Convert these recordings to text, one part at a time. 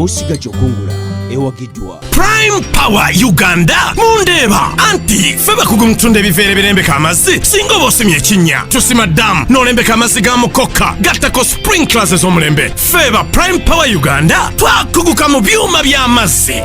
osigaje okungula ewagiddwa Prime Power Uganda mundeba anti feba kugumtunde bivere birembeka amazzi singa bosimye ekinnya tusima dam nolembeka amazzi ga mukoka gattako sprinklers ez'omulembe feba Prime Power Uganda twakuguka mu byuma by'amazzi.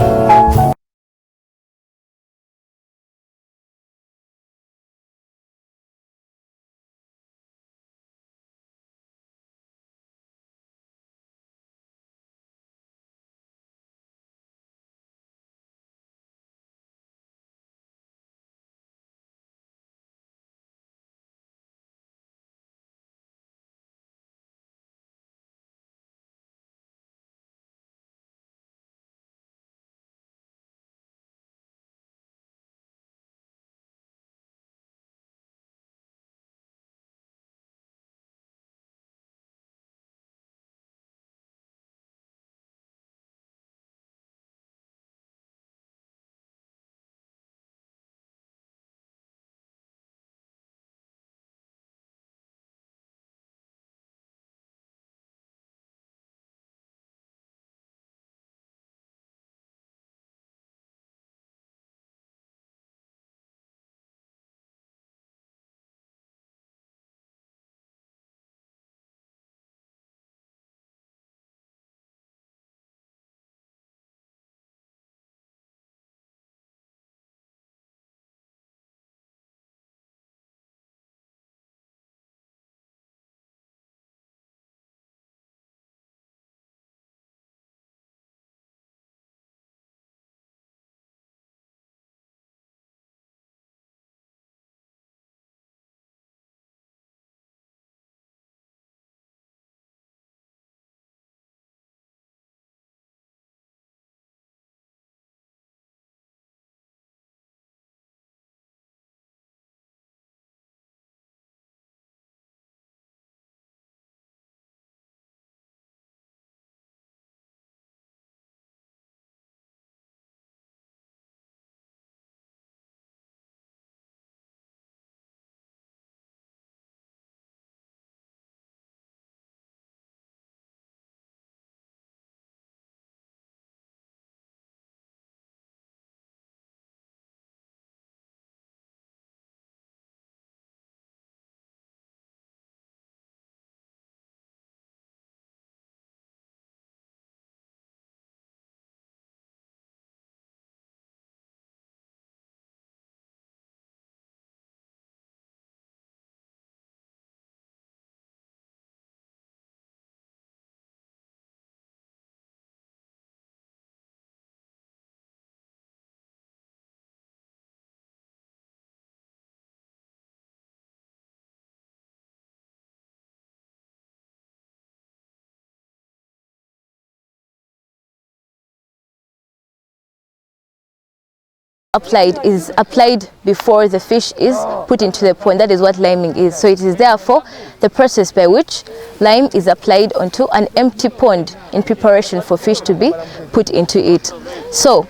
applied before the fish is put into the pond. That is what liming is. So it is therefore the process by which lime is applied onto an empty pond in preparation for fish to be put into it. So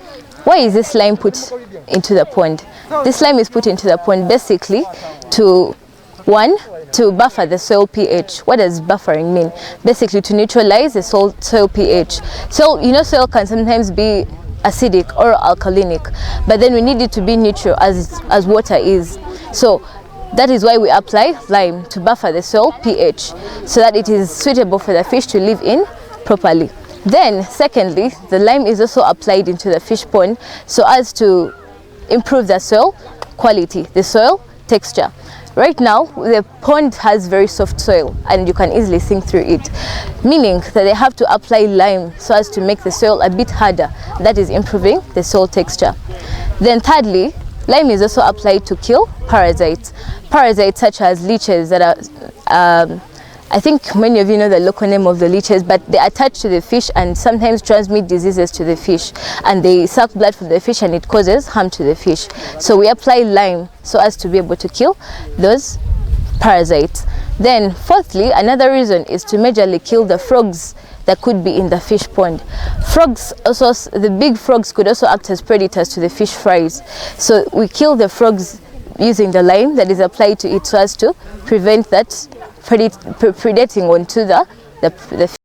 why is this lime put into the pond? This lime is put into the pond basically to buffer the soil pH. What does buffering mean? Basically to neutralize the soil pH. So you know soil can sometimes be acidic or alkalinic, but then we need it to be neutral as water is. So that is why we apply lime, to buffer the soil pH so that it is suitable for the fish to live in properly. Then secondly, the lime is also applied into the fish pond so as to improve the soil quality, the soil texture. Right now, the pond has very soft soil and you can easily sink through it, meaning that they have to apply lime so as to make the soil a bit harder. That is improving the soil texture. Then thirdly, lime is also applied to kill parasites. Parasites such as leeches that are, I think many of you know the local name of the leeches, but they attach to the fish and sometimes transmit diseases to the fish, and they suck blood from the fish and it causes harm to the fish. So we apply lime so as to be able to kill those parasites. Then fourthly, another reason is to majorly kill the frogs that could be in the fish pond. Frogs also, the big frogs could also act as predators to the fish fries. So we kill the frogs using the lime that is applied to it so as to prevent that predating onto the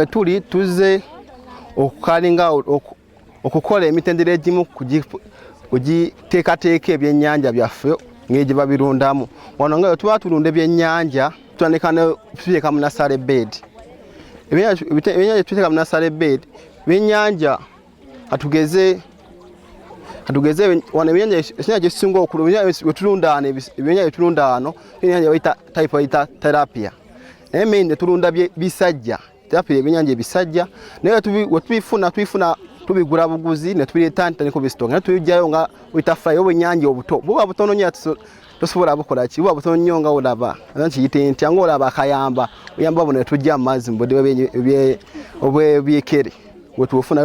Tuli tuze okukalinga okukola emitendera egimu kugiteekateeka ebyennyanja byaffe ng'egye babirundamu. Wano nga tuba tulunda ebyennyanja tutandika ne tuteeka mu nasale bed. Ebyennyanja tuteeka mu nasale bed, ebyennyanja katugeze wano ebyennyanja ekisinga okulu ebyennyanja byetulunda wano ebyennyanja bayita type bayita tilapia. Naye main tulunda bisajja. Tilapia ebyennyanja ebisajja naye tubifuna tubigula buguzi ne tubireeta ntandika kubisitoka ne tubijjayo nga buyita fry obwennyanja obuto buba butono nnyo tosobola bukola ki buba butono nnyo nga olaba nkiyite ntya ng'olaba akayamba oyamba buno ne tujja mu mazzi mu budde obwebyekere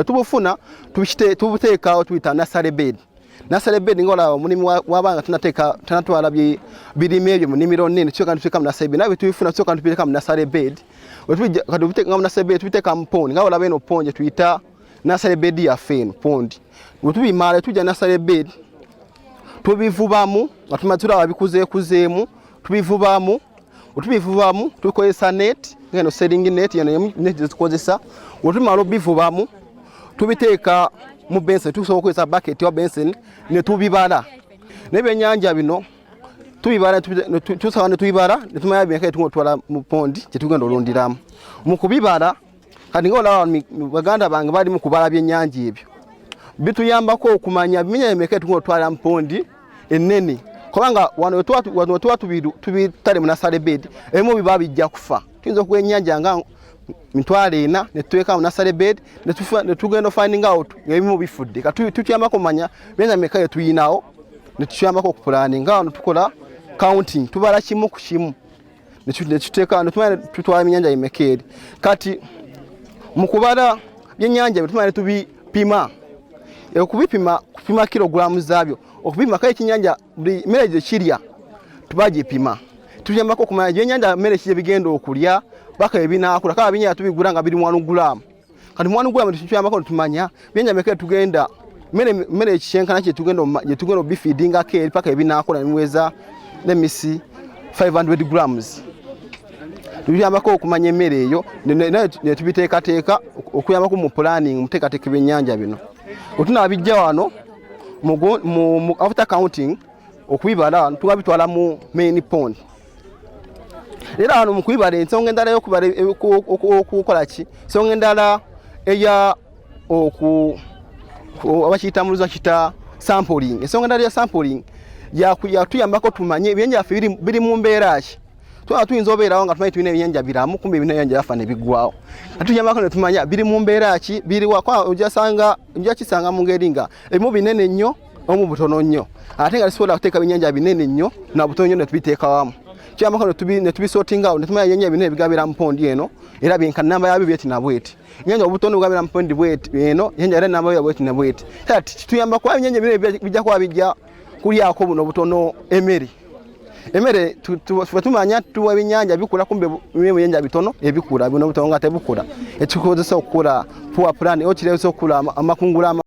tubufuna tubuteekawo tuyita nasale bed. Nasale bed ng'olaba omulimu wabanga tunatwala birime ebyo mu nnimiro nnene tuteeka mu nasale bed naye tubifuna tusooka tubiteeka mu nasale bed. Tubiteeka mu nasale bed tubiteeka mu pondi nga olaba eno pondi tuyita nasale bed yaffe eno pondi. Bwe tubimala tujja nasale bed tubivubamu nga tumaze tulaba bikuzeekuzeemu tubivubamu tukozesa net ngeno sering net yano net tukozesa. Bwe tumala obivubamu tubiteeka mu benson tusobola okukozesa bucket oba benson ne tubibala. N'ebyennyanja bino tubibala tusobola ne tubibala ne tumanya byekale tugotwala mu pondi kye tugenda olundiramu. Mu kubibala kati ng'olaba baganda bange bali mu kubala byennyanja ebyo bituyambako okumanya bimenya byekale tugotwala mu pondi ennene kubanga wano tuba tubitale mu nasale bed ebimu biba bijja kufa. Tuyinza okuwa ennyanja nga mitwalo 4 ne tuteeka mu nasale bed ne tugenda finding out ebimu bifudde. Kati tutuyambako omanya byennyanja byekale tuyinawo ne tutuyambako okupulaninga wano tukola counting tubala kimu ku kimu ne tuteeka tutwala ebyennyanja bimekeri. Kati mu kubala byennyanja tumale tubipima kupima kilograms zaabyo okupima kale ekyennyanja buli mmere gye kirya tubagipima tuyambako okumanya ebyennyanja mmere ki bigenda okulya baka ebinaakula kale ebyennyanja tubigula nga biri 1 gulamu. Kati 1 gulamu tuyambako tumanya byennyanja mmere tugenda mmere ekyenkana kye tugenda obifeedingako eri paka ebinaakula nimuweza nemisi 500 grams. Tuyambako okumanya emmere eyo ne tubiteekateeka okuyambako mu planning muteekateeka ebyennyanja bino. Otunabijja wano after counting okubibala tubitwala mu main pond. Era wano mu kubibala ensonga endala y'okukola ki ensonga endala eya abakiyita mu kita sampling. Ensonga endala ya sampling yatuyambako tumanye ebyennyanja byaffe biri mu mbeera ki. Tuyinza obeerawo nga tumanyi tulina ebyennyanja biramu kumbe ebyennyanja byafa ne biggwawo. Atuyambako ne tumanya biri mu mbeera ki biriwa ojja kisanga mu ngeri nga ebimu binene nnyo omu butono nnyo ate nga tusobola kuteeka ebyennyanja binene nnyo na butono nnyo ne tubiteeka wamu. Tuyambako ne tubisortinga ne tumanya ebyennyanja binene bigabira mu pondi eno era byenka namba yabyo bweti na bweti. Ebyennyanja obutono bugabira mu pondi bweti eno ebyennyanja era namba yabyo bweti na bweti. Kati tuyambako ebyennyanja binene bijja kuba bijja kulyako buno butono emmere tumanya tuwa ebyennyanja bikula kumbe ebyennyanja bitono ebikula bino butono nga tebukula ekikukozesa okukola poor plan okirewesa okula amakungula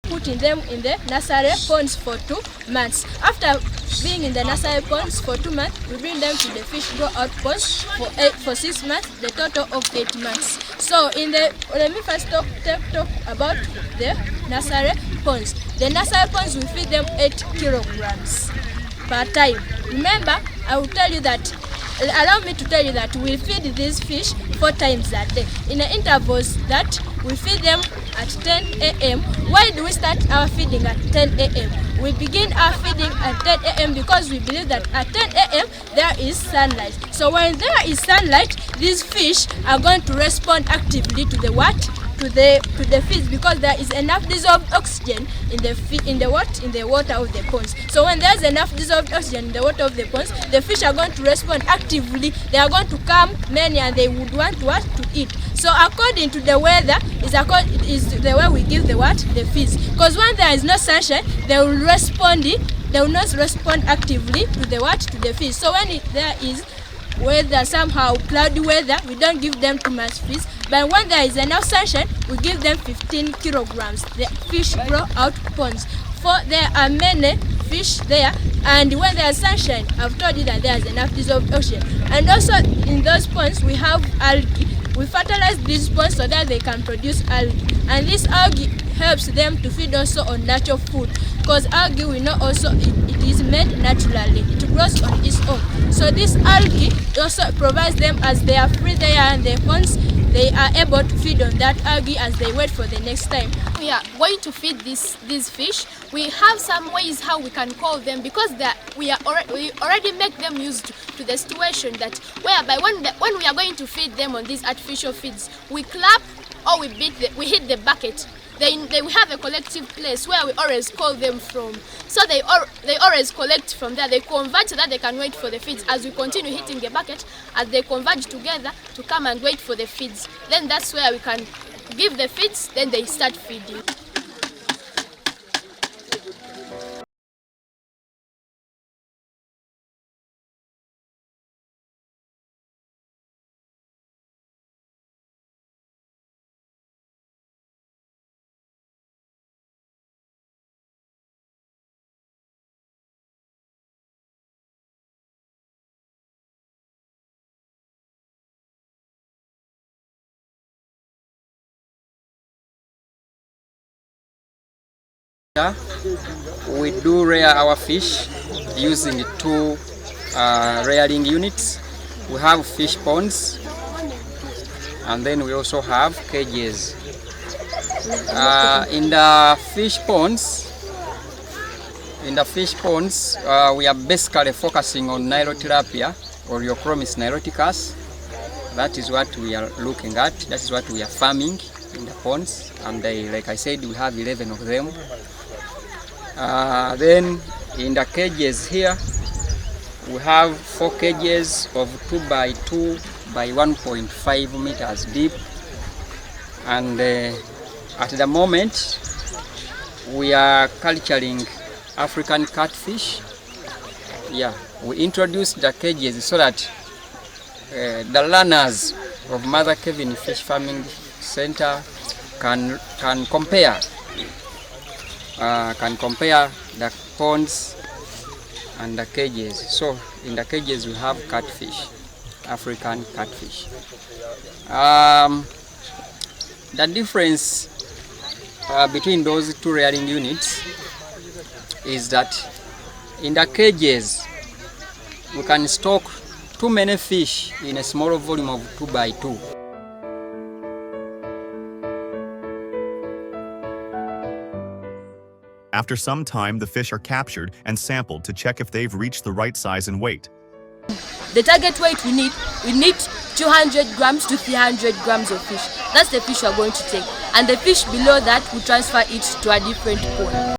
putting them in the nursery ponds for 2 months. After being in the nursery ponds for 2 months, we bring them to the fish grow out ponds for 6 months, the total of 8 months. So let me first talk about the nursery ponds. The nursery ponds, we feed them 8 kilograms per time. Remember, allow me to tell you that we feed these fish 4 times a day in the intervals that we feed them at 10 a.m. Why do we start our feeding at 10 a.m.? We begin our feeding at 10 a.m. because we believe that at 10 a.m. there is sunlight. So when there is sunlight, these fish are going to respond actively to the what? to the fish because there is enough dissolved oxygen in the water of the ponds. So when there's enough dissolved oxygen in the water of the ponds, the fish are going to respond actively. They are going to come many and they would want to eat. So according to the weather is the way we give the fish. Because when there is no sunshine, they will not respond actively to the fish. So when there is weather, somehow cloudy weather, we don't give them too much fish. But when there is enough sunshine, we give them 15 kilograms. The fish grow out ponds. For there are many fish there, and when there is sunshine, I've told you that there is enough dissolved oxygen. And also in those ponds we have algae. We fertilize these ponds so that they can produce algae, and this algae helps them to feed also on natural food, because algae we know also it is made naturally, it grows on its own. So this algae also provides them, as they are free there and the ponds, they are able to feed on that algae as they wait for the next time. We are going to feed these fish. We have some ways how we can call them, because we already make them used to the situation that whereby when we are going to feed them on these artificial feeds, we clap or we hit the bucket. They have a collective place where we always call them from. So they always collect from there. They converge so that they can wait for the feeds. As we continue hitting the bucket, as they converge together to come and wait for the feeds. Then that's where we can give the feeds, then they start feeding. We do rear our fish using two rearing units. We have fish ponds, and then we also have cages. In the fish ponds, we are basically focusing on Nilotilapia or Euchromis niloticus. That is what we are looking at. That is what we are farming in the ponds, and like I said, we have 11 of them. Then in the cages here, we have 4 cages of 2 by 2 by 1.5 meters deep, and at the moment we are culturing African catfish. Yeah, we introduced the cages so that the learners of Mother Kevin Fish Farming Center can compare the ponds and the cages. So in the cages we have catfish, African catfish. The difference between those two rearing units is that in the cages we can stock too many fish in a small volume of 2 by 2. After some time, the fish are captured and sampled to check if they've reached the right size and weight. The target weight we need 200 grams to 300 grams of fish. That's the fish we're going to take. And the fish below that, we transfer it to a different pond.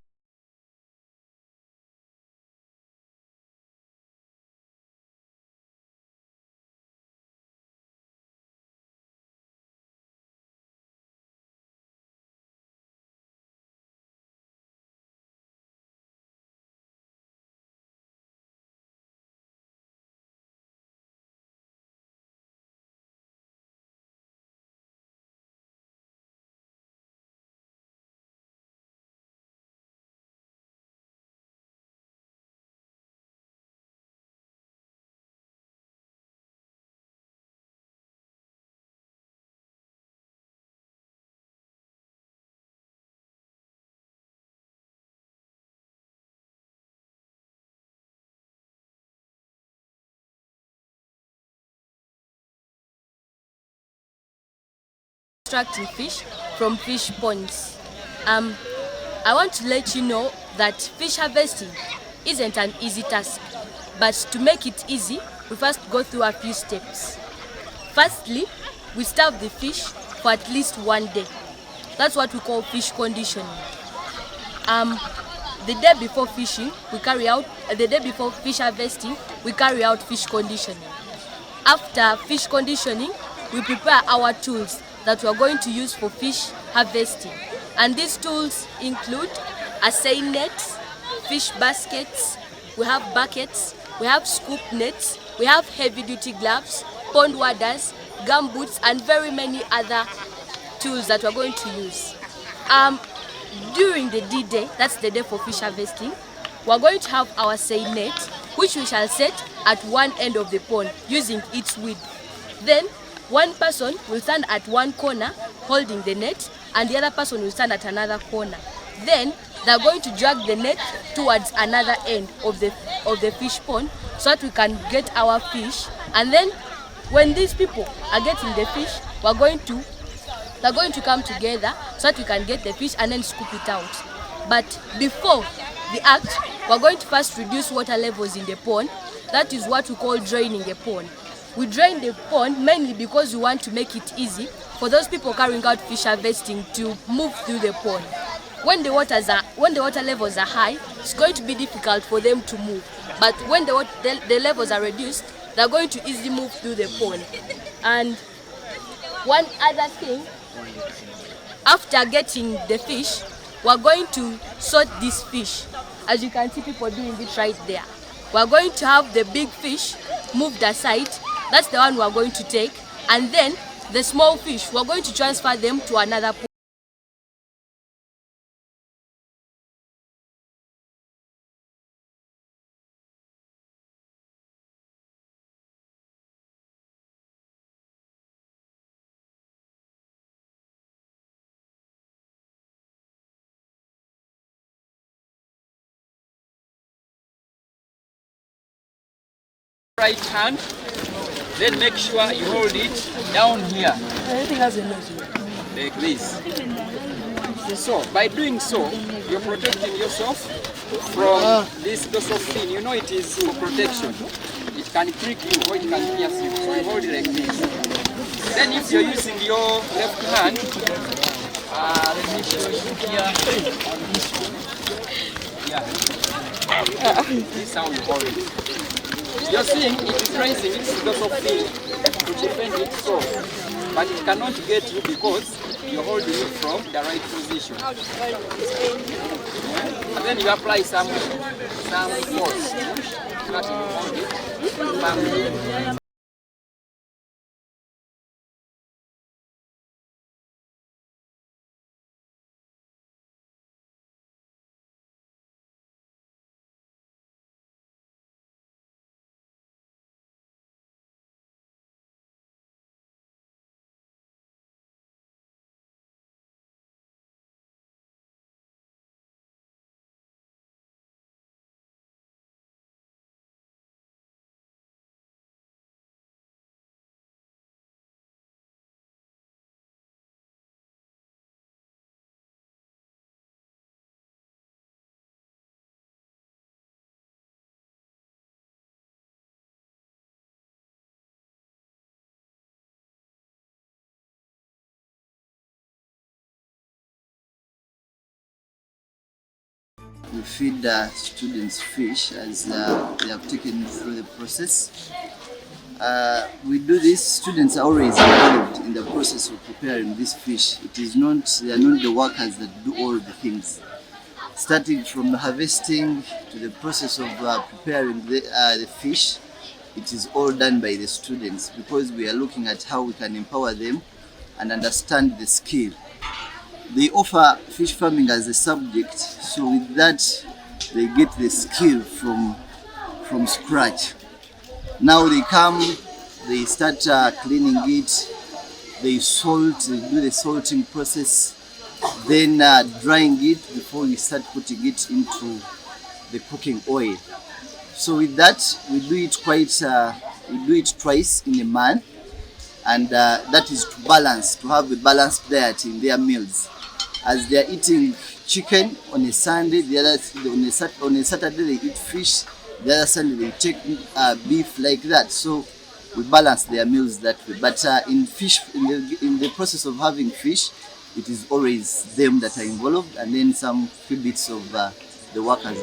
Extracting fish from fish ponds. I want to let you know that fish harvesting isn't an easy task, but to make it easy, we first go through a few steps. Firstly, we starve the fish for at least 1 day. That's what we call fish conditioning. The day before fish harvesting, we carry out fish conditioning. After fish conditioning, we prepare our tools that we are going to use for fish harvesting. And these tools include seine nets, fish baskets, we have buckets, we have scoop nets, we have heavy duty gloves, pond waders, gumboots, and very many other tools that we are going to use. During the D-Day, that's the day for fish harvesting, we are going to have our seine net, which we shall set at one end of the pond using its width. Then one person will stand at one corner holding the net, and the other person will stand at another corner. Then they are going to drag the net towards another end of the fish pond so that we can get our fish. And then when these people are getting the fish, they're going to come together so that we can get the fish and then scoop it out. But before the act, we're going to first reduce water levels in the pond. That is what we call draining the pond. We drain the pond mainly because we want to make it easy for those people carrying out fish harvesting to move through the pond. When the water levels are high, it's going to be difficult for them to move. But when the levels are reduced, they're going to easily move through the pond. And one other thing, after getting the fish, we're going to sort this fish. As you can see people doing it right there. We're going to have the big fish moved aside. That's the one we're going to take. And then the small fish, we're going to transfer them to another pond. Right hand, then make sure you hold it down here, like this. So, by doing so, you're protecting yourself from this dorsal fin. You know it is for protection. It can prick you or it can pierce you. So you hold it like this. Then if you're using your left hand, let me show you here on this one. Yeah. This is how you hold it. You're seeing it is raising its dorsal fin to defend its soul, but it cannot get you because you're holding it from the right position. And then you apply some force. That you hold it firmly. We feed the students fish as they have taken through the process. We do this, students are always involved in the process of preparing this fish. They are not the workers that do all the things. Starting from the harvesting to the process of preparing the fish, it is all done by the students because we are looking at how we can empower them and understand the skill. They offer fish farming as a subject, so with that they get the skill from scratch. Now they come, they start cleaning it, they salt, they do the salting process, then drying it before we start putting it into the cooking oil. So with that we do it twice in a month, and that is to have a balanced diet in their meals. As they are eating chicken on a Sunday, on a Saturday they eat fish, the other Sunday they take beef, like that. So we balance their meals that way. But in the process of having fish, it is always them that are involved, and then some few bits of the workers.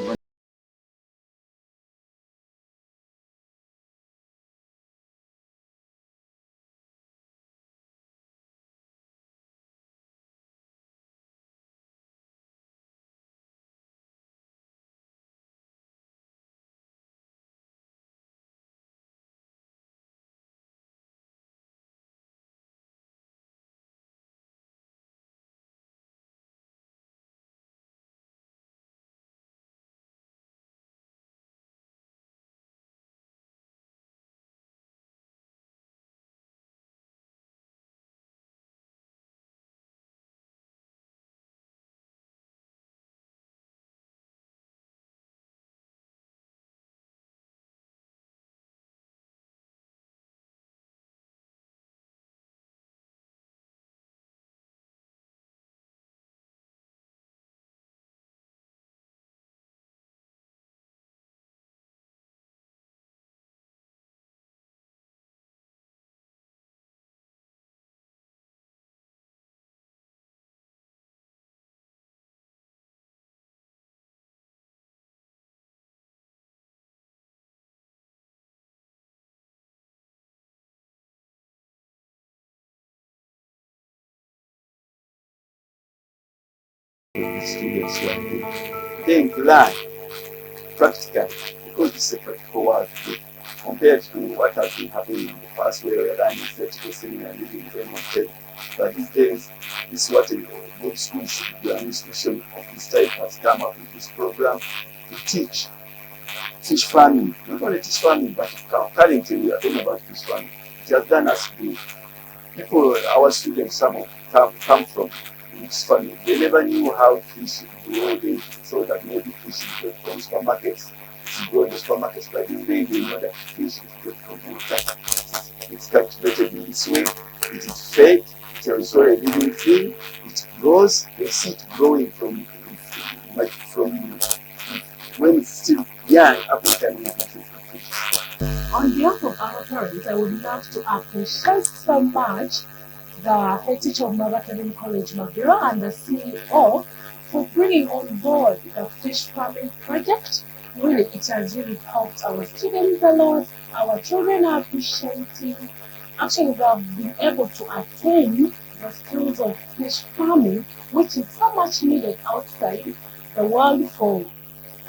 The students who are here, then learn practically, because it's a practical work compared to what has been happening in the past, where we are learning theoretical seminar and leaving them on tape. But these days, this is what a good school should do. An institution of this type has come up with this program to teach fish farming. Not only teach farming, but currently we are talking about fish farming. It has done us good. People, our students, some of them come from this farming. They never knew how fish grow. They thought that maybe fish is good from supermarkets. It's grown in the supermarkets, but in the they know that fish is good from water. It's cultivated in this way. It is fed. It's also a living thing. It grows. You see it growing from when it's still young up until it's fish. On behalf of our parents, I would love to appreciate so much the head teacher of Mother Kevin College, Magira, and the CEO for bringing on board the fish farming project. Really, it has really helped our students a lot. Our children are appreciating. Actually, we have been able to attain the skills of fish farming, which is so much needed outside the world for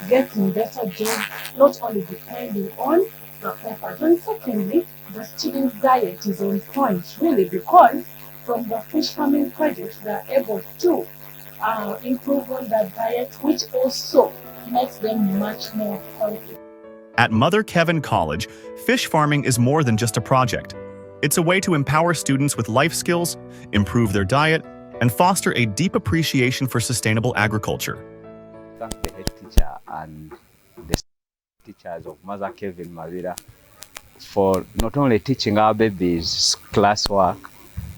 getting better jobs, not only depending on the papers. And secondly, the students' diet is on point, really, because from the fish farming project, they are able to improve on their diet, which also makes them much more healthy. At Mother Kevin College, fish farming is more than just a project. It's a way to empower students with life skills, improve their diet, and foster a deep appreciation for sustainable agriculture. Thank the head teacher and the teachers of Mother Kevin Mavira for not only teaching our babies classwork,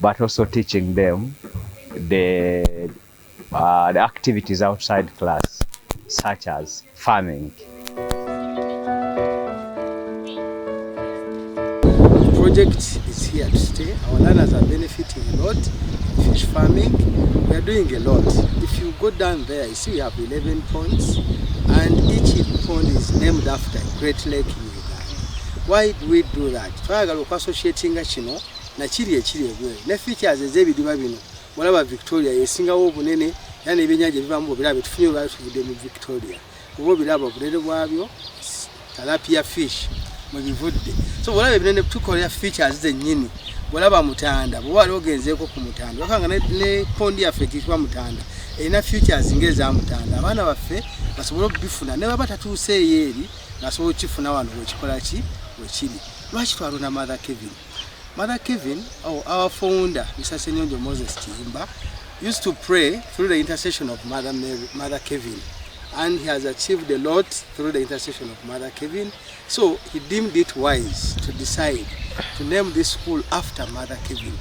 but also teaching them the activities outside class, such as farming. The project is here to stay. Our learners are benefiting a lot. Fish farming, we are doing a lot. If you go down there, you see we have 11 ponds, and each pond is named after a great lake in Uganda. Why do we do that? Twagala associating kino na kiri ekiri egwe. Ne features ez'ebidiba bino. Mulaba Victoria yesingawo obunene, yani ebyennyanja ebibamu biraba tufunye olwatuvudde mu Victoria. Kuba biraba obunene bwabyo, tilapia fish mu bivudde. So bulaba ebinene tukolera features zennyini. Bulaba Mutanda, bwe wali ogenzeeko ku Mutanda. Bakanga ne pondi yaffe ekitibwa Mutanda. Erina features ng'eza Mutanda. Abaana baffe basobola okubifuna. Ne baba tatuuseeyo eri, basobola okifuna wano wekikola ki wekiri. Lwaki twalonda Mother Kevin? Mother Kevin, our founder, Mr. Senyonjo Moses Chimba, used to pray through the intercession of Mother Kevin. And he has achieved a lot through the intercession of Mother Kevin. So he deemed it wise to decide to name this school after Mother Kevin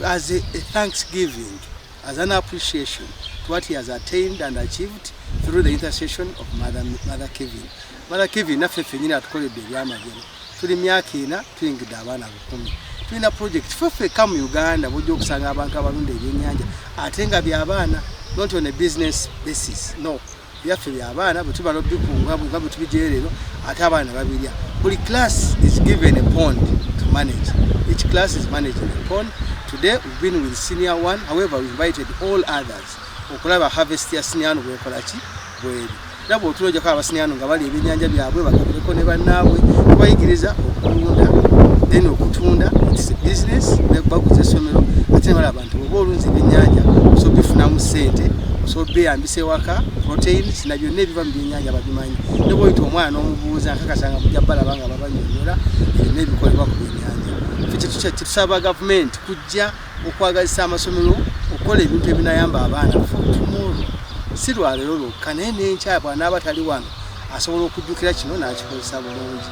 as a thanksgiving, as an appreciation to what he has attained and achieved through the intercession of Mother Kevin. Mother Kevin, naffe ffennyini atukoledde ebyamagero. Tuli myaka ena tuyingidde abaana 10. tulina project ffeka mu Uganda bujja okusanga abantu abalunda ebyennyanja ate nga by'abaana, not on a business basis, no. Byaffe by'abaana bwe tuba n'obikunga nga bwe tubijeerero ate abaana babirya. Buli class is given a pond to manage. Each class is managing a pond. Today we've been with senior one, however we invited all others okulaba harvest ya senior bwekola ki bweri. Era bw'otuloja ko abasenior nga bali ebyennyanja byabwe bagabireko ne bannaabwe tubayigiriza okulunda then okutunda. It's a business baguza essomero ate bali abantu bwe olunzi ebyennyanja so bifunamu ssente so beyambise waka proteins na byonna ebiva mu byennyanja babimanyi. Ne bw'oyita omwana n'omubuuza akakasanga mujja balabanga babanyonyola byonna ebikolebwa ku byennyanja. Ffe tusaba gavumenti kujja okwagazisa amasomero okukola ebintu ebinayamba abaana for tomorrow. Si lwaleero lwokka naye n'enkya bw'anaaba tali wano asobola okujjukira kino n'akikozesa bulungi.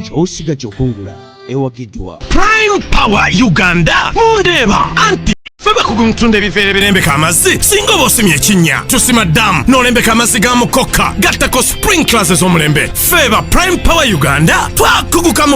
Ky'osiga ky'okungula ewagiddwa. Prime Power Uganda mundeeba anti ffe bakugu mutunda ebifeere ebirembeka amazzi singa oba osimye ekinnya tusima ddamu n'olembeka amazzi ga mukoka gattako sprinklers ez'omulembe. Ffe ba Prime Power Uganda twakuguka mu